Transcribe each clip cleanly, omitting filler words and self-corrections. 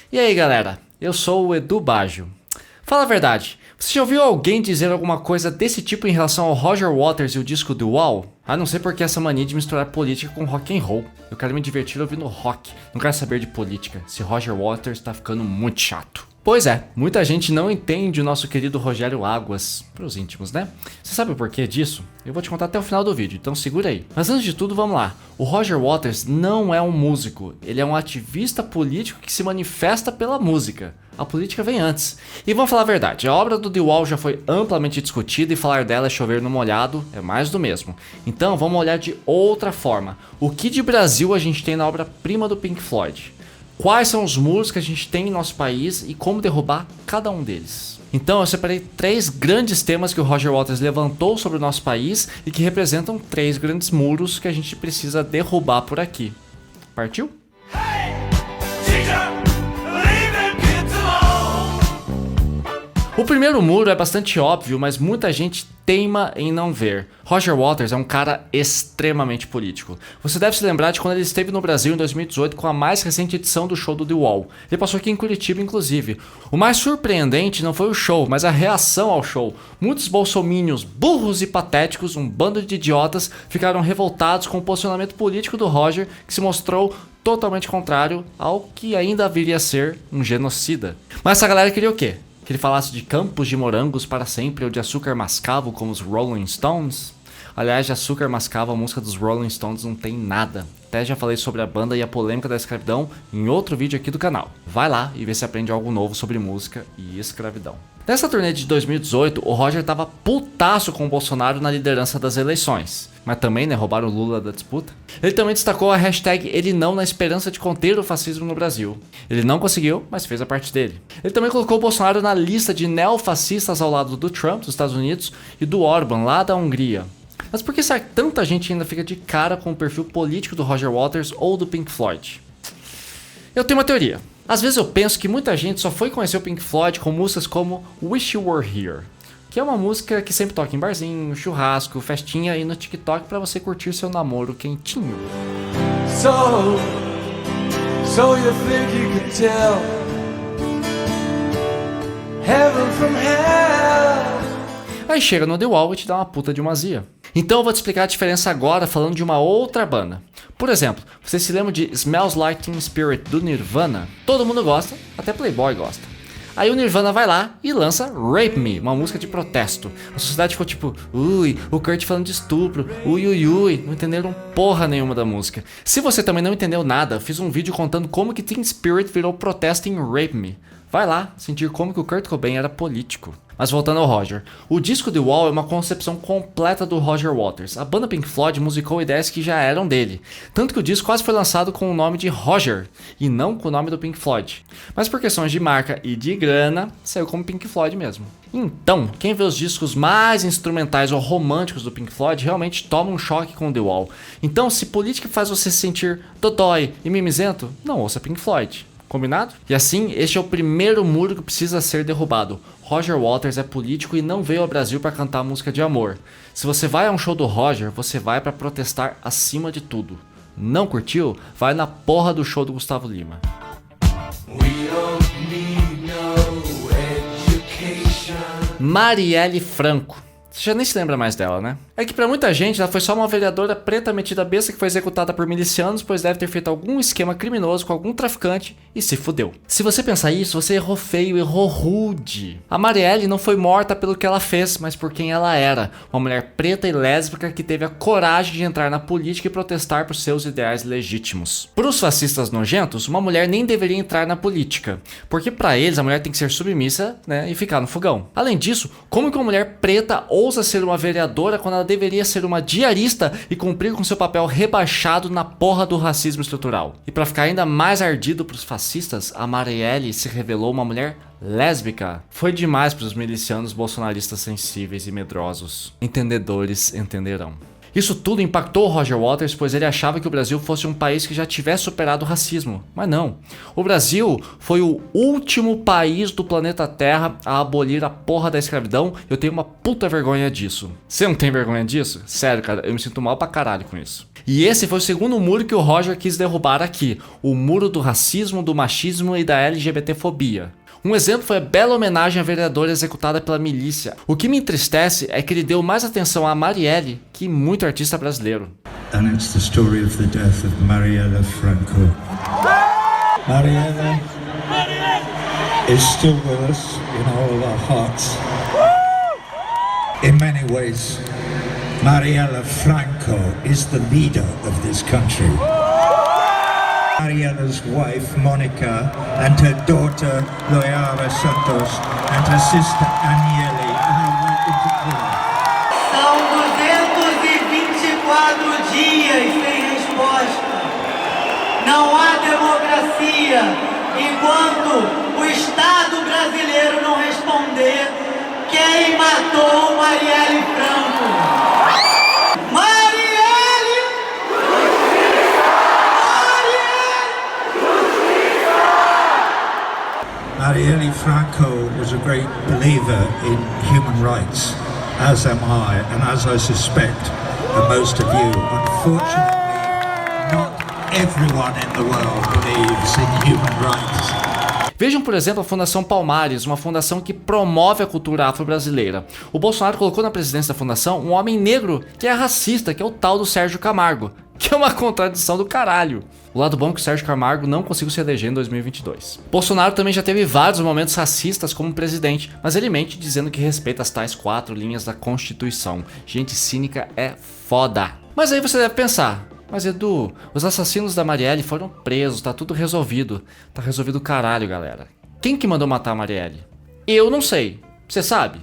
E aí galera, eu sou o Edu Baggio. Fala a verdade, você já ouviu alguém dizer alguma coisa desse tipo em relação ao Roger Waters e o disco The Wall? A não ser porque essa mania de misturar política com rock and roll. Eu quero me divertir ouvindo rock, não quero saber de política. Esse Roger Waters tá ficando muito chato. Pois é, muita gente não entende o nosso querido Rogério Águas, pros íntimos, né? Você sabe o porquê disso? Eu vou te contar até o final do vídeo, então segura aí. Mas antes de tudo, vamos lá. O Roger Waters não é um músico, ele é um ativista político que se manifesta pela música. A política vem antes. E vamos falar a verdade, a obra do The Wall já foi amplamente discutida e falar dela é chover no molhado, é mais do mesmo. Então vamos olhar de outra forma. O que de Brasil a gente tem na obra-prima do Pink Floyd? Quais são os muros que a gente tem em nosso país e como derrubar cada um deles. Então eu separei 3 grandes temas que o Roger Waters levantou sobre o nosso país e que representam 3 grandes muros que a gente precisa derrubar por aqui. Partiu? O primeiro muro é bastante óbvio, mas muita gente teima em não ver. Roger Waters é um cara extremamente político. Você deve se lembrar de quando ele esteve no Brasil em 2018 com a mais recente edição do show do The Wall. Ele passou aqui em Curitiba, inclusive. O mais surpreendente não foi o show, mas a reação ao show. Muitos bolsominions burros e patéticos, um bando de idiotas, ficaram revoltados com o posicionamento político do Roger, que se mostrou totalmente contrário ao que ainda viria a ser um genocida. Mas essa galera queria o quê? Que ele falasse de campos de morangos para sempre ou de açúcar mascavo como os Rolling Stones? Aliás, de açúcar mascavo a música dos Rolling Stones não tem nada. Até já falei sobre a banda e a polêmica da escravidão em outro vídeo aqui do canal. Vai lá e vê se aprende algo novo sobre música e escravidão. Nessa turnê de 2018, o Roger tava putaço com o Bolsonaro na liderança das eleições. Mas também, roubaram o Lula da disputa. Ele também destacou a hashtag Ele Não na esperança de conter o fascismo no Brasil. Ele não conseguiu, mas fez a parte dele. Ele também colocou o Bolsonaro na lista de neofascistas ao lado do Trump, dos Estados Unidos, e do Orban, lá da Hungria. Mas por que será que tanta gente ainda fica de cara com o perfil político do Roger Waters ou do Pink Floyd? Eu tenho uma teoria. Às vezes eu penso que muita gente só foi conhecer o Pink Floyd com músicas como Wish You Were Here, que é uma música que sempre toca em barzinho, churrasco, festinha e no TikTok pra você curtir seu namoro quentinho. So you think you can tell heaven from hell. Aí chega no The Wall e te dá uma puta de uma azia. Então eu vou te explicar a diferença agora falando de uma outra banda. Por exemplo, você se lembra de Smells Like Teen Spirit do Nirvana? Todo mundo gosta, até Playboy gosta. Aí o Nirvana vai lá e lança Rape Me, uma música de protesto. A sociedade ficou tipo, ui, o Kurt falando de estupro, ui ui ui, não entenderam porra nenhuma da música. Se você também não entendeu nada, fiz um vídeo contando como que Teen Spirit virou protesto em Rape Me. Vai lá sentir como que o Kurt Cobain era político. Mas voltando ao Roger, o disco The Wall é uma concepção completa do Roger Waters. A banda Pink Floyd musicou ideias que já eram dele. Tanto que o disco quase foi lançado com o nome de Roger, e não com o nome do Pink Floyd. Mas por questões de marca e de grana, saiu como Pink Floyd mesmo. Então, quem vê os discos mais instrumentais ou românticos do Pink Floyd realmente toma um choque com The Wall. Então, se política faz você se sentir dodói e mimizento, não ouça Pink Floyd. Combinado? E assim, este é o primeiro muro que precisa ser derrubado. Roger Waters é político e não veio ao Brasil para cantar música de amor. Se você vai a um show do Roger, você vai para protestar acima de tudo. Não curtiu? Vai na porra do show do Gustavo Lima. Marielle Franco. Você já nem se lembra mais dela, né? É que pra muita gente ela foi só uma vereadora preta metida besta que foi executada por milicianos, pois deve ter feito algum esquema criminoso com algum traficante e se fudeu. Se você pensar isso, você errou feio, errou rude. A Marielle não foi morta pelo que ela fez, mas por quem ela era. Uma mulher preta e lésbica que teve a coragem de entrar na política e protestar por seus ideais legítimos. Para os fascistas nojentos, uma mulher nem deveria entrar na política, porque pra eles a mulher tem que ser submissa, e ficar no fogão. Além disso, como que uma mulher preta ousa ser uma vereadora quando ela deveria ser uma diarista e cumprir com seu papel rebaixado na porra do racismo estrutural? E pra ficar ainda mais ardido pros fascistas, a Marielle se revelou uma mulher lésbica. Foi demais pros milicianos bolsonaristas sensíveis e medrosos. Entendedores entenderão. Isso tudo impactou o Roger Waters, pois ele achava que o Brasil fosse um país que já tivesse superado o racismo. Mas não. O Brasil foi o último país do planeta Terra a abolir a porra da escravidão. Eu tenho uma puta vergonha disso. Você não tem vergonha disso? Sério, cara, eu me sinto mal pra caralho com isso. E esse foi o segundo muro que o Roger quis derrubar aqui. O muro do racismo, do machismo e da LGBTfobia. Um exemplo foi a bela homenagem à vereadora executada pela milícia. O que me entristece é que ele deu mais atenção a Marielle que muito artista brasileiro. And it's the story of the death of Marielle Franco. Marielle is still with us in all of our hearts. In many ways, Marielle Franco is the leader of this country. Marielle's wife, Monica, and her daughter, Loyara Santos, and her sister, Aniele, are welcome to Cuba. São 224 dias sem resposta. Não há democracia enquanto o Estado brasileiro não responder quem matou Marielle Franco. Marielle Franco was a great believer in human rights, as am I, and as I suspect most of you. Unfortunately, not everyone in the world believes in human rights. Vejam, por exemplo, a Fundação Palmares, uma fundação que promove a cultura afro-brasileira. O Bolsonaro colocou na presidência da fundação um homem negro que é racista, que é o tal do Sérgio Camargo, que é uma contradição do caralho. O lado bom é que o Sérgio Camargo não conseguiu se eleger em 2022. Bolsonaro também já teve vários momentos racistas como presidente, mas ele mente dizendo que respeita as tais 4 linhas da Constituição. Gente cínica é foda. Mas aí você deve pensar, mas Edu, os assassinos da Marielle foram presos, tá tudo resolvido. Tá resolvido o caralho, galera. Quem que mandou matar a Marielle? Eu não sei. Você sabe?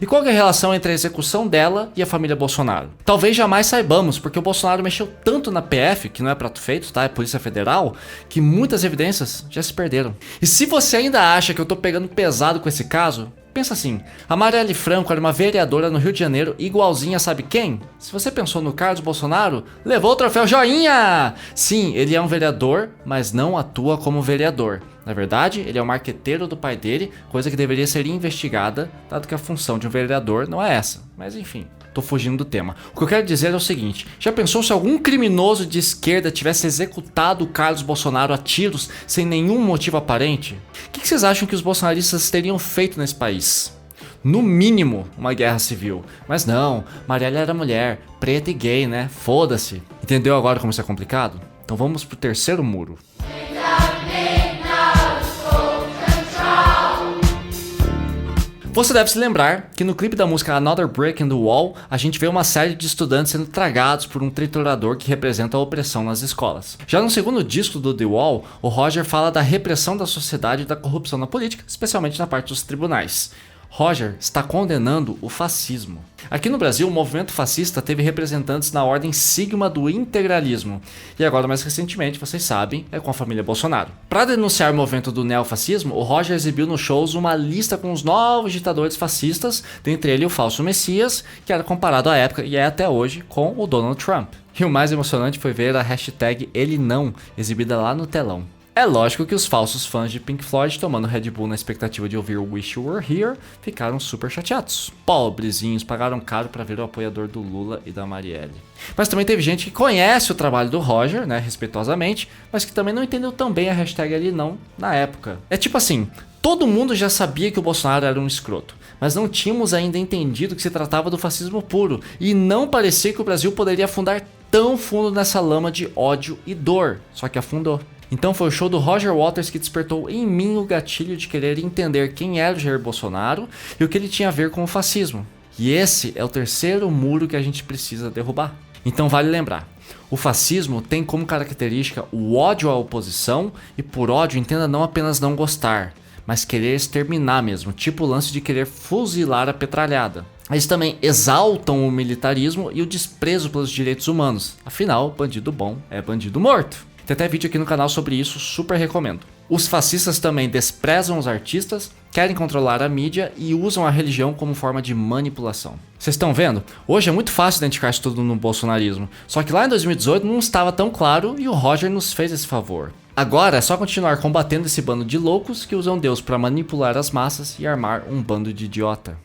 E qual é a relação entre a execução dela e a família Bolsonaro? Talvez jamais saibamos, porque o Bolsonaro mexeu tanto na PF, que não é prato feito, tá? É Polícia Federal, que muitas evidências já se perderam. E se você ainda acha que eu tô pegando pesado com esse caso, pensa assim, a Marielle Franco era uma vereadora no Rio de Janeiro igualzinha sabe quem? Se você pensou no Carlos Bolsonaro, levou o troféu joinha! Sim, ele é um vereador, mas não atua como vereador. Na verdade, ele é o marqueteiro do pai dele, coisa que deveria ser investigada, dado que a função de um vereador não é essa. Mas enfim, tô fugindo do tema. O que eu quero dizer é o seguinte, já pensou se algum criminoso de esquerda tivesse executado o Carlos Bolsonaro a tiros sem nenhum motivo aparente? O que vocês acham que os bolsonaristas teriam feito nesse país? No mínimo, uma guerra civil. Mas não, Marielle era mulher, preta e gay, né? Foda-se. Entendeu agora como isso é complicado? Então vamos pro terceiro muro. Você deve se lembrar que no clipe da música Another Brick in the Wall, a gente vê uma série de estudantes sendo tragados por um triturador que representa a opressão nas escolas. Já no segundo disco do The Wall, o Roger fala da repressão da sociedade e da corrupção na política, especialmente na parte dos tribunais. Roger está condenando o fascismo. Aqui no Brasil, o movimento fascista teve representantes na ordem sigma do integralismo. E agora, mais recentemente, vocês sabem, é com a família Bolsonaro. Para denunciar o movimento do neofascismo, o Roger exibiu nos shows uma lista com os novos ditadores fascistas, dentre eles o falso Messias, que era comparado à época e é até hoje com o Donald Trump. E o mais emocionante foi ver a hashtag Ele Não, exibida lá no telão. É lógico que os falsos fãs de Pink Floyd, tomando Red Bull na expectativa de ouvir Wish You Were Here, ficaram super chateados. Pobrezinhos, pagaram caro para ver o apoiador do Lula e da Marielle. Mas também teve gente que conhece o trabalho do Roger, né, respeitosamente, mas que também não entendeu tão bem a hashtag Ele Não na época. É tipo assim, todo mundo já sabia que o Bolsonaro era um escroto, mas não tínhamos ainda entendido que se tratava do fascismo puro, e não parecia que o Brasil poderia afundar tão fundo nessa lama de ódio e dor, só que afundou. Então foi o show do Roger Waters que despertou em mim o gatilho de querer entender quem era o Jair Bolsonaro e o que ele tinha a ver com o fascismo. E esse é o terceiro muro que a gente precisa derrubar. Então vale lembrar, o fascismo tem como característica o ódio à oposição, e por ódio entenda não apenas não gostar, mas querer exterminar mesmo, tipo o lance de querer fuzilar a petralhada. Eles também exaltam o militarismo e o desprezo pelos direitos humanos, afinal, bandido bom é bandido morto. Tem até vídeo aqui no canal sobre isso, super recomendo. Os fascistas também desprezam os artistas, querem controlar a mídia e usam a religião como forma de manipulação. Vocês estão vendo? Hoje é muito fácil identificar isso tudo no bolsonarismo, só que lá em 2018 não estava tão claro e o Roger nos fez esse favor. Agora é só continuar combatendo esse bando de loucos que usam Deus para manipular as massas e armar um bando de idiota.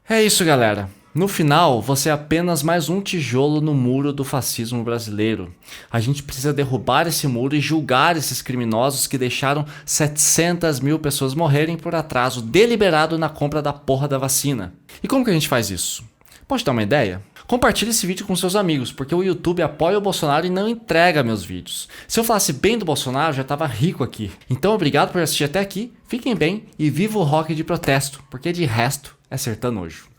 É isso, galera. No final, você é apenas mais um tijolo no muro do fascismo brasileiro. A gente precisa derrubar esse muro e julgar esses criminosos que deixaram 700 mil pessoas morrerem por atraso deliberado na compra da porra da vacina. E como que a gente faz isso? Pode dar uma ideia? Compartilhe esse vídeo com seus amigos, porque o YouTube apoia o Bolsonaro e não entrega meus vídeos. Se eu falasse bem do Bolsonaro, já tava rico aqui. Então obrigado por assistir até aqui, fiquem bem e viva o rock de protesto, porque de resto é sertanojo.